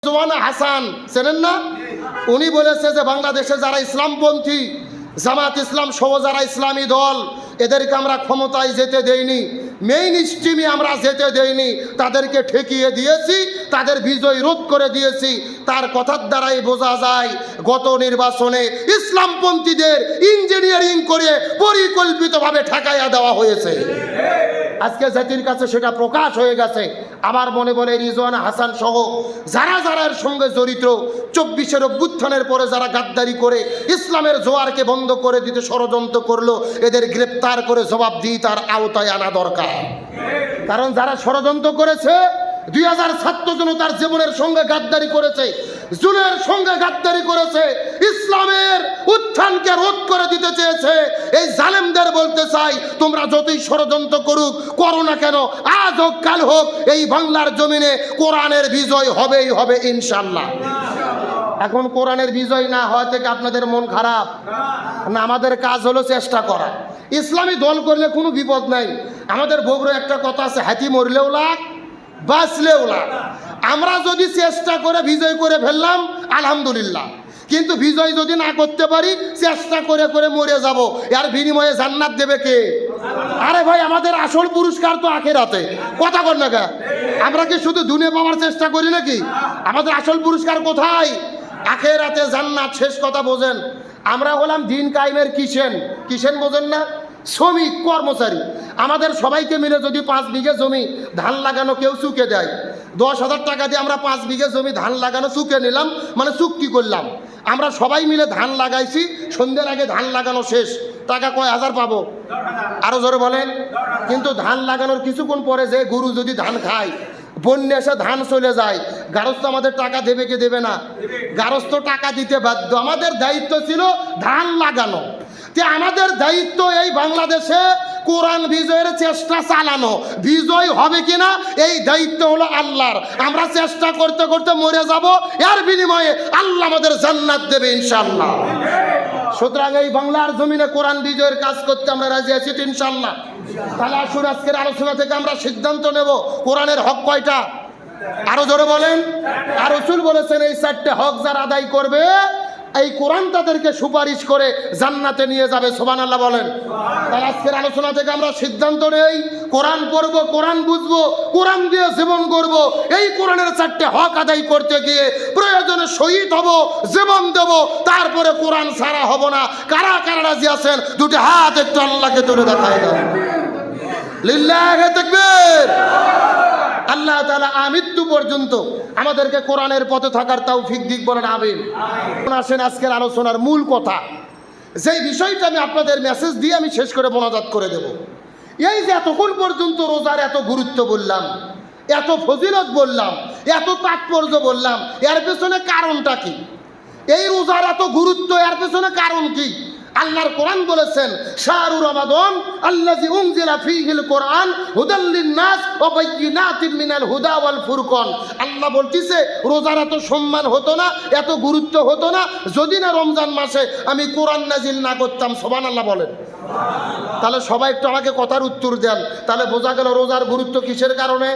রিজওয়ানা হাসান চেনেন না? উনি বলেছে যে বাংলাদেশে যারা ইসলামপন্থী জামাত ইসলাম সহ যারা ইসলামী দল এদেরকে আমরা ক্ষমতায় যেতে দেইনি, মেইন স্ট্রিমে আমরা যেতে দেইনি, তাদেরকে ঠেকিয়ে দিয়েছি, তাদের বিজয় রোধ করে দিয়েছি। তার কথার দ্বারাই বোঝা যায় গত নির্বাচনে ইসলামপন্থীদের ইঞ্জিনিয়ারিং করে পরিকল্পিতভাবে ঠেকাইয়া দেওয়া হয়েছে। আজকে জাতির কাছে সেটা প্রকাশ হয়ে গেছে। আমার মনে বলে রিজওয়ানা হাসান সহ যারা যারা এর সঙ্গে জড়িত, 24-এর অভ্যুত্থানের পরে যারা গাদ্দারি করে ইসলামের জোয়ারকে বন্ধ করে দিতে ষড়যন্ত্র করলো, এদের গ্রেপ্তার করে জবাবদিহিতার আওতায় আনা দরকার। কারণ যারা ষড়যন্ত্র করেছে 2000 ছাত্র জনতার জীবনের সঙ্গে গাদ্দারি করেছে, জুলের সঙ্গে গাদ্দারি করেছে, ইসলামের উত্থানকে রোধ করে দিতে চেয়েছে। এই জালেমদের বলতে চাই, তোমরা যতই ষড়যন্ত্র করুক করো না কেন, আজ হোক কাল হোক এই বাংলার জমিনে কোরআনের বিজয় হবেই হবে ইনশাল্লাহ। এখন কোরআনের বিজয় না হওয়া থেকে আপনাদের মন খারাপ না? আমাদের কাজ হলো চেষ্টা করা। ইসলামী দল করলে কোনো বিপদ নাই। আমাদের বগুড়ায় একটা কথা আছে, হাতি মরলেও লাগ বাঁচলেও লাগ। আমরা যদি চেষ্টা করে বিজয় করে ফেললাম আলহামদুলিল্লাহ, কিন্তু বিজয় যদি না করতে পারি চেষ্টা করে করে মরে যাব, এর বিনিময়ে জান্নাত দেবে কে? আরে ভাই, আমাদের আসল পুরস্কার তো আখিরাতে। কথা বল না কে? আমরা কি শুধু দুনিয়া পাওয়ার চেষ্টা করি নাকি? আমাদের আসল পুরস্কার কোথায়? আখিরাতে জান্নাত। শেষ কথা বোঝেন, আমরা হলাম দিন কায়েমের কিসেন বোঝেন না? শ্রমিক কর্মচারী। আমাদের সবাইকে মিলে যদি 5 বিঘে জমি ধান লাগানো কেউ চুকে দেয়, 10,000 টাকা দিয়ে আমরা 5 বিঘে জমি ধান লাগানো চুকে নিলাম, মানে চুক্তি করলাম। আমরা সবাই মিলে ধান লাগাইছি, সন্ধ্যের আগে ধান লাগানো শেষ, টাকা কয় হাজার পাবো? আরো জোরে বলেন। কিন্তু ধান লাগানোর কিছুক্ষণ পরে যে গরু যদি ধান খায়, বন্যা এসে ধান চলে যায়, গারস্থ আমাদের টাকা দেবে কি দেবে না? গারস্থ টাকা দিতে বাধ্য। আমাদের দায়িত্ব ছিল ধান লাগানো। আমাদের দায়িত্ব এই বাংলাদেশে কোরআন বিজয়ের চেষ্টা চালানো। বিজয় হবে কিনা এই দায়িত্ব হলো আল্লাহর। আমরা চেষ্টা করতে করতে মরে যাব, এর বিনিময়ে আল্লাহ আমাদের জান্নাত দেবে ইনশাআল্লাহ। সুতরাং এই বাংলার জমিনে কোরআন বিজয়ের কাজ করতে আমরা রাজি আছি ইনশাআল্লাহ। তাহলে আসুন আজকের আলোচনা থেকে আমরা সিদ্ধান্ত নেব, কোরআনের হক কয়টা? আরো জোরে বলেন। আর রাসূল বলেছেন এই 4টে হক যারা আদায় করবে এই কোরআন তাদেরকে সুপারিশ করে জান্নাতে নিয়ে যাবে। সুবহানাল্লাহ বলেন। তাহলে আজকের আলোচনা থেকে আমরা সিদ্ধান্ত নেই, কোরআন পড়বো, কোরআন বুঝবো, কোরআন দিয়ে জীবন করব। এই কোরআনের 4টে হক আদায় করতে গিয়ে প্রয়োজনে শহীদ হব, জীবন দেব, তারপরে কোরআন ছাড়া হব না। কারা কারা রাজি আছেন দুটি হাত একটু আল্লাহকে তুলে দেখায় দেন। লিল্লাহি তাকবীর। আল্লাহ তাআলা আমৃত্যু পর্যন্ত আমাদেরকে কোরআনের পথে থাকার তৌফিক দিক, বলেন আমিন। আসেন আজকের আলোচনার মূল কথা, যেই বিষয়টা আমি আপনাদের মেসেজ দিয়ে আমি শেষ করে মোনাজাত করে দেব। এই যে এতক্ষণ পর্যন্ত রোজার এত গুরুত্ব বললাম, এত ফজিলত বললাম, এত তাৎপর্য বললাম, এর পেছনে কারণটা কি? এই রোজার এত গুরুত্ব, এর পেছনে কারণ কি? আল্লাহর কোরআন বলেছেন, শাহরু রমাদান আল্লাযী উনজিলা ফীহিল কোরআন হুদাল লিন-নাস ওয়া বাইয়িনাতিন মিনাল হুদা ওয়াল ফুরকান। আল্লাহ বলতিছে রোজার এত সম্মান হতো না, এত গুরুত্ব হতো না যদি না রমজান মাসে আমি কোরআন নাজিল না করতাম। সুবহানাল্লাহ বলেন। তাহলে সবাই একটু আমাকে কথার উত্তর দেন। তাহলে বোঝা গেল রোজার গুরুত্ব কিসের কারণে?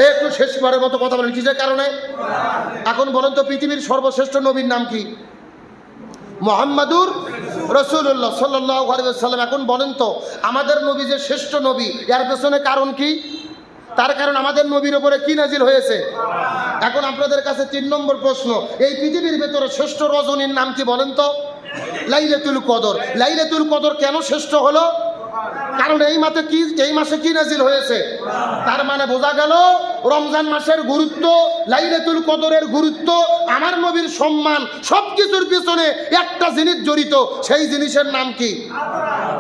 একটু শেষবারের মতো কথা বলেন, কিসের কারণে? এখন বলেন তো, পৃথিবীর সর্বশ্রেষ্ঠ নবীর নাম কি? মুহাম্মাদুর রাসূলুল্লাহ সাল্লাল্লাহু আলাইহি ওয়াসাল্লাম। এখন বলেন তো, আমাদের নবী যে শ্রেষ্ঠ নবী, এর পেছনে কারণ কি? তার কারণ আমাদের নবীর উপরে কি নাজিল হয়েছে? এখন আপনাদের কাছে 3 নম্বর প্রশ্ন, এই পৃথিবীর ভেতরে শ্রেষ্ঠ রজনীর নাম কি বলেন তো? লাইলাতুল কদর। লাইলাতুল কদর কেন শ্রেষ্ঠ হলো? কারণ এই মাসে কি নাজিল হয়েছে। তার মানে বোঝা গেল রমজান মাসের গুরুত্ব, লাইলাতুল কদরের গুরুত্ব, আমার নবীর সম্মান, সবকিছুর পিছনে একটা জিনিস জড়িত। সেই জিনিসের নাম কি?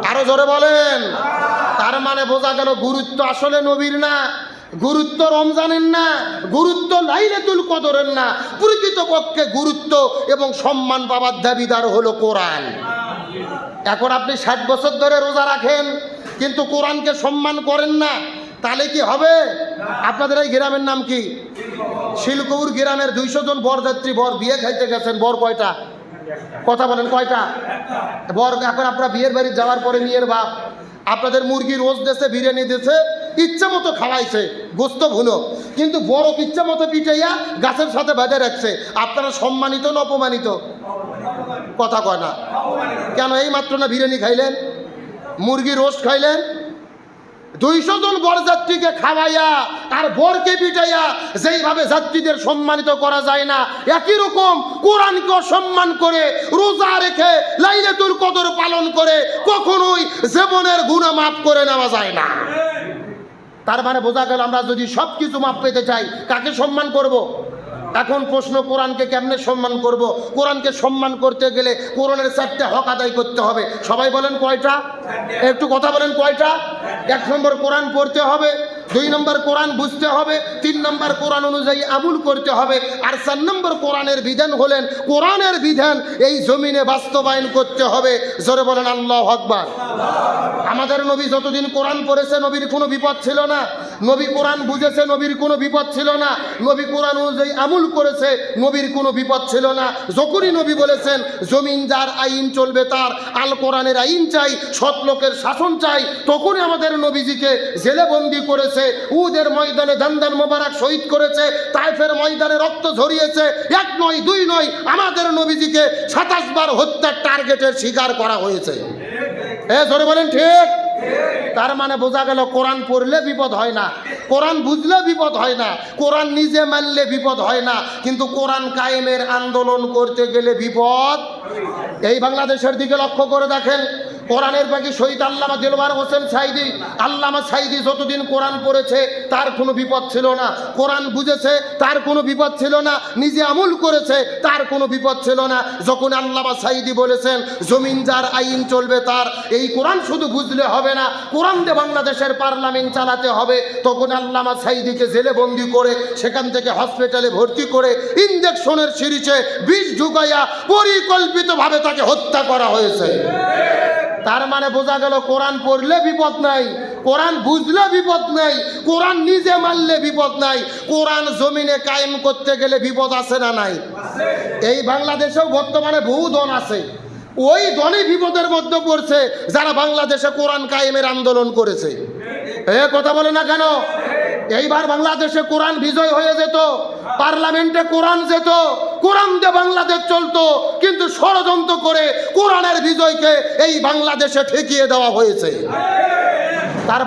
আরো জোরে বলেন। তার মানে বোঝা গেল গুরুত্ব আসলে নবীর না, গুরুত্ব রমজানের না, গুরুত্ব লাইলাতুল কদরের না। প্রকৃতপক্ষে গুরুত্ব এবং সম্মান পাবার দাবিদার হলো কোরআন। এখন আপনি 60 বছর ধরে রোজা রাখেন কিন্তু কোরআনকে সম্মান করেন না, তাহলে কি হবে? আপনাদের এই গ্রামের নাম কি? শিলকৌর গ্রামের 200 জন বরযাত্রী বর বিয়ে খাইতে গেছেন। বর কয়টা? কথা বলেন, কয়টা বর? এখন আপনারা বিয়ের বাড়ি যাওয়ার পরে মেয়ের বাপ আপনাদের মুরগি রোজ দেশে, বিরিয়ানি দেশে, ইচ্ছা মতো খাওয়াইছে, গোস্ত ভুনো। কিন্তু বড় ইচ্ছা মতো পিটাইয়া গাছের সাথে বেঁধে রাখছে। আপনারা সম্মানিত না অপমানিত? কথা কয় না কেন? এই মাত্র না বিরিয়ানি খাইলেন, মুরগি রোস্ট খাইলেন, 200 জন বরযাত্রীকে খাওয়াইয়া আর বরকে পিটাইয়া যেইভাবে যাত্রীদের সম্মানিত করা যায় না, একই রকম কোরআনকে সম্মান করে রোজা রেখে লাইলাতুল কদর পালন করে কখনোই জীবনের গুনাহ মাফ করে নেওয়া যায় না। তার মানে বোঝা গেল আমরা যদি সব কিছু মাপ পেতে চাই কাকে সম্মান করব? এখন প্রশ্ন, কোরআনকে কেমনে সম্মান করব? কোরআনকে সম্মান করতে গেলে কোরআনের 4টে হক আদায় করতে হবে। সবাই বলেন কয়টা? একটু কথা বলেন কয়টা? 1 নম্বর কোরআন পড়তে হবে, 2 নম্বর কোরআন বুঝতে হবে, 3 নম্বর কোরআন অনুযায়ী আমল করতে হবে, আর 4 নম্বর কোরআনের বিধান হলেন কোরআনের বিধান এই জমিনে বাস্তবায়ন করতে হবে। জোরে বলেন আল্লাহু আকবার। আমাদের নবী যতদিন কোরআন পড়েছে নবীর কোনো বিপদ ছিল না, নবী কোরআন বুঝেছে নবীর কোনো বিপদ ছিল না, নবী কোরআন অনুযায়ী আমল করেছে নবীর কোনো বিপদ ছিল না। যখনই নবী বলেছেন জমিন যার আইন চলবে তার, আল কোরআনের আইন চাই, সৎ লোকের শাসন চাই, তখনই আমাদের নবীজিকে জেলে বন্দি করেছে, উহুদের ময়দানে দান্দান মোবারক শহীদ করেছে, তায়েফের ময়দানে রক্ত ঝরিয়েছে। 1 নয় 2 নয়, আমাদের নবীজিকে 27 বার হত্যার টার্গেটের শিকার করা হয়েছে। জোরে বলেন ঠিক? তার মানে বোঝা গেল কোরআন পড়লে বিপদ হয় না, কোরআন বুঝলে বিপদ হয় না, কোরআন নিজে মানলে বিপদ হয় না, কিন্তু কোরআন কায়েমের আন্দোলন করতে গেলে বিপদ। এই বাংলাদেশের দিকে লক্ষ্য করে দেখেন, কোরআনের বাকি শহীদ আল্লামা দেলওয়ার হোসেন সাইদি, আল্লামা সাইদি যতদিন কোরআন পড়েছে তার কোনো বিপদ ছিল না, কোরআন বুঝেছে তার কোনো বিপদ ছিল না, নিজে আমল করেছে তার কোনো বিপদ ছিল না। যখন আল্লামা সাইদি বলেছেন জমিন যার আইন চলবে তার, এই কোরআন শুধু বুঝলে হবে না, কোরআন দিয়ে বাংলাদেশের পার্লামেন্ট চালাতে হবে, তখন আল্লামা সাইদিকে জেলে বন্দি করে সেখান থেকে হসপিটালে ভর্তি করে ইঞ্জেকশনের সিরিজে বিষ ঢুকাইয়া পরিকল্পিতভাবে তাকে হত্যা করা হয়েছে। তার মানে বোঝা গেল কোরআন পড়লে বিপদ নাই, কোরআন বুঝলে বিপদ নাই, কোরআন নিজে মানলে বিপদ নাই। কোরআন জমিনে কায়েম করতে গেলে বিপদ আছে না নাই? এই বাংলাদেশেও বর্তমানে বহু দল আছে, ওই দলই বিপদের মধ্যে পড়ছে যারা বাংলাদেশে কোরআন কায়েমের আন্দোলন করেছে। কথা বলে না কেন? এইবার বাংলাদেশে কোরআন বিজয় হয়ে যেত, পার্লামেন্টে কোরআন যেত, কোরআন দিয়ে বাংলাদেশ চলতো, কিন্তু ষড়যন্ত্র করে কোরআনের বিজয়কে এই বাংলাদেশে ঠেকিয়ে দেওয়া হয়েছে। তার